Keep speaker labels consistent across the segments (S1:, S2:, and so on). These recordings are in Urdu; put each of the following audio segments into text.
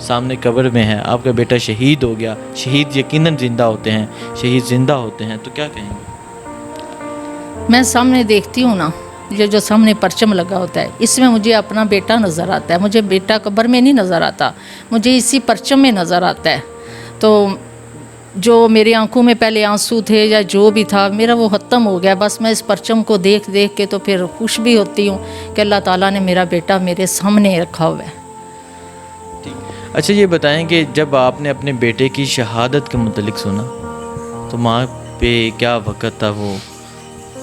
S1: سامنے قبر میں ہے، آپ کا بیٹا شہید ہو گیا، شہید یقیناً زندہ ہوتے ہیں، شہید زندہ ہوتے ہیں، تو کیا کہیں گے؟
S2: میں سامنے دیکھتی ہوں نا، یہ جو سامنے پرچم لگا ہوتا ہے اس میں مجھے اپنا بیٹا نظر آتا ہے، مجھے بیٹا قبر میں نہیں نظر آتا، مجھے اسی پرچم میں نظر آتا ہے۔ تو جو میری آنکھوں میں پہلے آنسو تھے یا جو بھی تھا میرا وہ ختم ہو گیا، بس میں اس پرچم کو دیکھ دیکھ کے تو پھر خوش بھی ہوتی ہوں کہ اللہ تعالیٰ نے میرا بیٹا میرے سامنے رکھا ہوا ہے۔
S1: اچھا یہ بتائیں کہ جب آپ نے اپنے بیٹے کی شہادت کے متعلق سنا تو ماں پہ کیا وقت تھا، وہ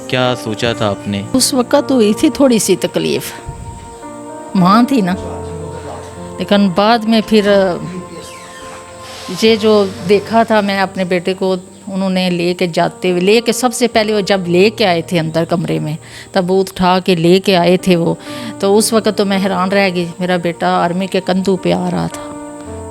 S1: کیا سوچا تھا آپ نے؟
S2: اس وقت ہوئی تھی تھوڑی سی تکلیف، ماں تھی نا، لیکن بعد میں پھر یہ جو دیکھا تھا میں اپنے بیٹے کو، انہوں نے لے کے جاتے ہوئے، لے کے سب سے پہلے وہ جب لے کے آئے تھے اندر کمرے میں تابوت اٹھا کے لے کے آئے تھے وہ، تو اس وقت تو میں حیران رہ گئی، میرا بیٹا آرمی کے کندھوں پہ آ رہا تھا،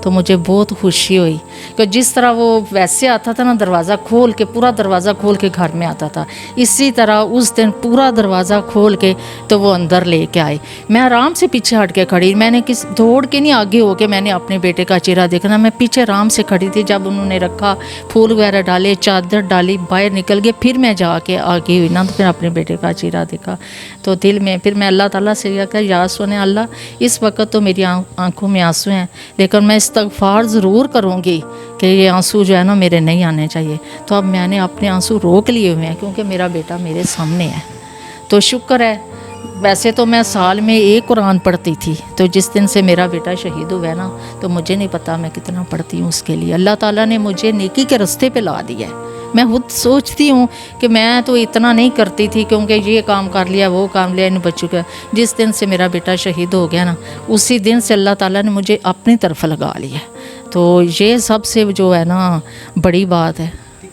S2: تو مجھے بہت خوشی ہوئی کہ جس طرح وہ ویسے آتا تھا نا دروازہ کھول کے، پورا دروازہ کھول کے گھر میں آتا تھا، اسی طرح اس دن پورا دروازہ کھول کے تو وہ اندر لے کے آئے۔ میں آرام سے پیچھے ہٹ کے کھڑی، میں نے دوڑ کے نہیں آگے ہو کے میں نے اپنے بیٹے کا چہرہ دیکھنا، میں پیچھے آرام سے کھڑی تھی۔ جب انہوں نے رکھا، پھول وغیرہ ڈالے، چادر ڈالی، باہر نکل گئے، پھر میں جا کے آگے ہوئی نا، تو پھر اپنے بیٹے کا چہرہ دیکھا تو دل میں پھر میں اللہ تعالیٰ سے یہ کہا، یا سونے اللہ، اس وقت تو میری آنکھوں میں آنسو ہیں، لیکن میں استغفار ضرور کروں گی کہ یہ آنسو جو ہے نا میرے نہیں آنے چاہیے۔ تو اب میں نے اپنے آنسو روک لیے ہوئے ہیں کیونکہ میرا بیٹا میرے سامنے ہے، تو شکر ہے۔ ویسے تو میں سال میں ایک قرآن پڑھتی تھی، تو جس دن سے میرا بیٹا شہید ہوا ہے نا، تو مجھے نہیں پتا میں کتنا پڑھتی ہوں اس کے لیے۔ اللہ تعالیٰ نے مجھے نیکی کے راستے پہ لا دیا ہے۔ میں خود سوچتی ہوں کہ میں تو اتنا نہیں کرتی تھی کیونکہ یہ کام کر لیا، وہ کام لیا، ان بچوں کا۔ جس دن سے میرا بیٹا شہید ہو گیا نا، اسی دن سے اللہ تعالیٰ نے مجھے اپنی طرف لگا لیا، تو یہ سب سے جو ہے نا بڑی بات ہے۔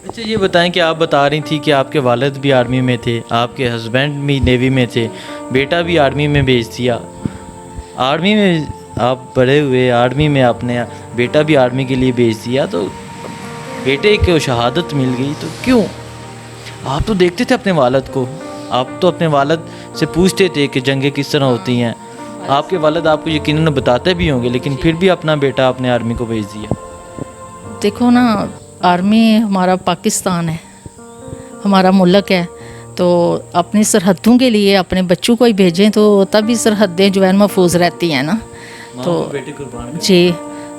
S1: اچھا یہ بتائیں کہ آپ بتا رہی تھی کہ آپ کے والد بھی آرمی میں تھے، آپ کے ہسبینڈ بھی نیوی میں تھے، بیٹا بھی آرمی میں بھیج دیا، آرمی میں آپ بڑے ہوئے، آرمی میں آپ نے بیٹا بھی آرمی کے لیے بھیج دیا، تو بیٹے کو شہادت مل گئی، تو کیوں؟ آپ تو دیکھتے تھے اپنے والد کو، آپ تو اپنے والد سے پوچھتے تھے کہ جنگیں کس طرح ہوتی ہیں، آپ کے والد آپ کو یقیناً بتاتے بھی ہوں گے، لیکن پھر بھی اپنا بیٹا اپنے آرمی کو بھیج دیا۔
S2: دیکھو نا، آرمی ہمارا پاکستان ہے، ہمارا ملک ہے، تو اپنی سرحدوں کے لیے اپنے بچوں کو ہی بھیجیں تو تبھی سرحدیں جو ہے محفوظ رہتی ہیں نا۔ تو
S1: بیٹے قربان
S2: جی،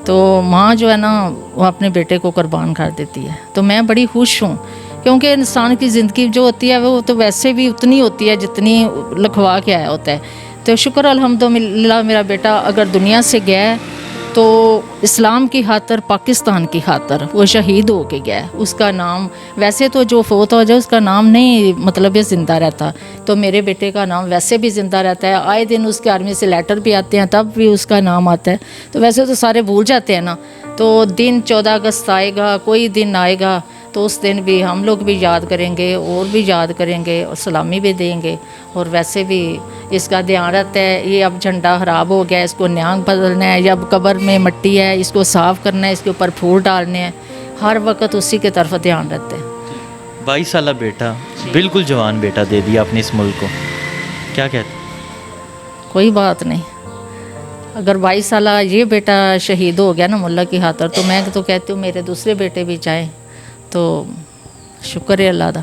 S2: تو ماں جو ہے نا وہ اپنے بیٹے کو قربان کر دیتی ہے، تو میں بڑی خوش ہوں کیونکہ انسان کی زندگی جو ہوتی ہے وہ تو ویسے بھی اتنی ہوتی ہے جتنی لکھوا کے آیا ہوتا ہے۔ تو شکر الحمدللہ میرا بیٹا اگر دنیا سے گیا ہے تو اسلام کی خاطر، پاکستان کی خاطر وہ شہید ہو کے گیا ہے۔ اس کا نام ویسے تو جو فوت ہو جائے اس کا نام نہیں مطلب یہ زندہ رہتا، تو میرے بیٹے کا نام ویسے بھی زندہ رہتا ہے۔ آئے دن اس کے آرمی سے لیٹر بھی آتے ہیں تب بھی اس کا نام آتا ہے، تو ویسے تو سارے بھول جاتے ہیں نا، تو دن 14 اگست آئے گا، کوئی دن آئے گا تو اس دن بھی ہم لوگ بھی یاد کریں گے اور بھی یاد کریں گے اور سلامی بھی دیں گے، اور ویسے بھی اس کا دھیان رہتا ہے۔ یہ اب جھنڈا خراب ہو گیا ہے، اس کو نیانگ بدلنا ہے، یا اب قبر میں مٹی ہے اس کو صاف کرنا ہے، اس کے اوپر پھول ڈالنے ہیں، ہر وقت اسی کی طرف دھیان رہتا ہے۔
S1: 22 سالہ بیٹا، بالکل جوان بیٹا دے دیا اپنے اس ملک کو، کیا کہتے؟
S2: کوئی بات نہیں، اگر 22 سالہ یہ بیٹا شہید ہو گیا نا ملک کی خاطر، تو میں تو کہتی ہوں میرے دوسرے بیٹے بھی چاہیں، تو شکر ہے اللہ کا۔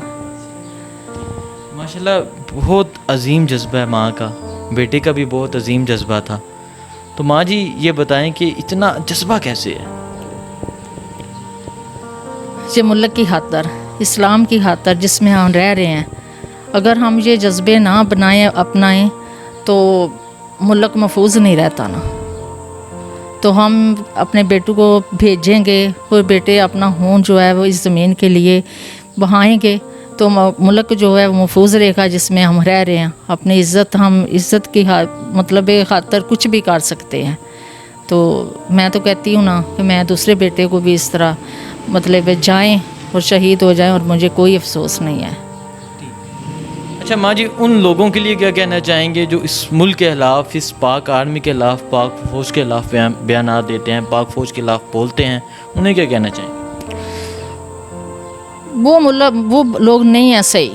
S1: ماشاءاللہ بہت عظیم جذبہ ہے ماں کا، بیٹے کا بھی بہت عظیم جذبہ تھا، تو ماں جی یہ بتائیں کہ اتنا جذبہ کیسے ہے؟
S2: یہ ملک کی خاطر، اسلام کی خاطر جس میں ہم رہ رہے ہیں، اگر ہم یہ جذبے نہ بنائیں اپنائیں تو ملک محفوظ نہیں رہتا نا۔ تو ہم اپنے بیٹوں کو بھیجیں گے، وہ بیٹے اپنا خون جو ہے وہ اس زمین کے لیے بہائیں گے تو ملک جو ہے وہ محفوظ رہے گا جس میں ہم رہ رہے ہیں۔ اپنی عزت، ہم عزت کی مطلب خاطر کچھ بھی کر سکتے ہیں، تو میں تو کہتی ہوں نا کہ میں دوسرے بیٹے کو بھی اس طرح مطلب جائیں اور شہید ہو جائیں اور مجھے کوئی افسوس نہیں ہے۔
S1: اچھا ماں جی، ان لوگوں کے لیے کیا کہنا چاہیں گے جو اس ملک کے خلاف، اس پاک آرمی کے خلاف، پاک فوج کے خلاف بیانات دیتے ہیں، پاک فوج کے خلاف بولتے ہیں، انہیں کیا کہنا چاہیں گے؟
S2: وہ لوگ نہیں ہیں صحیح،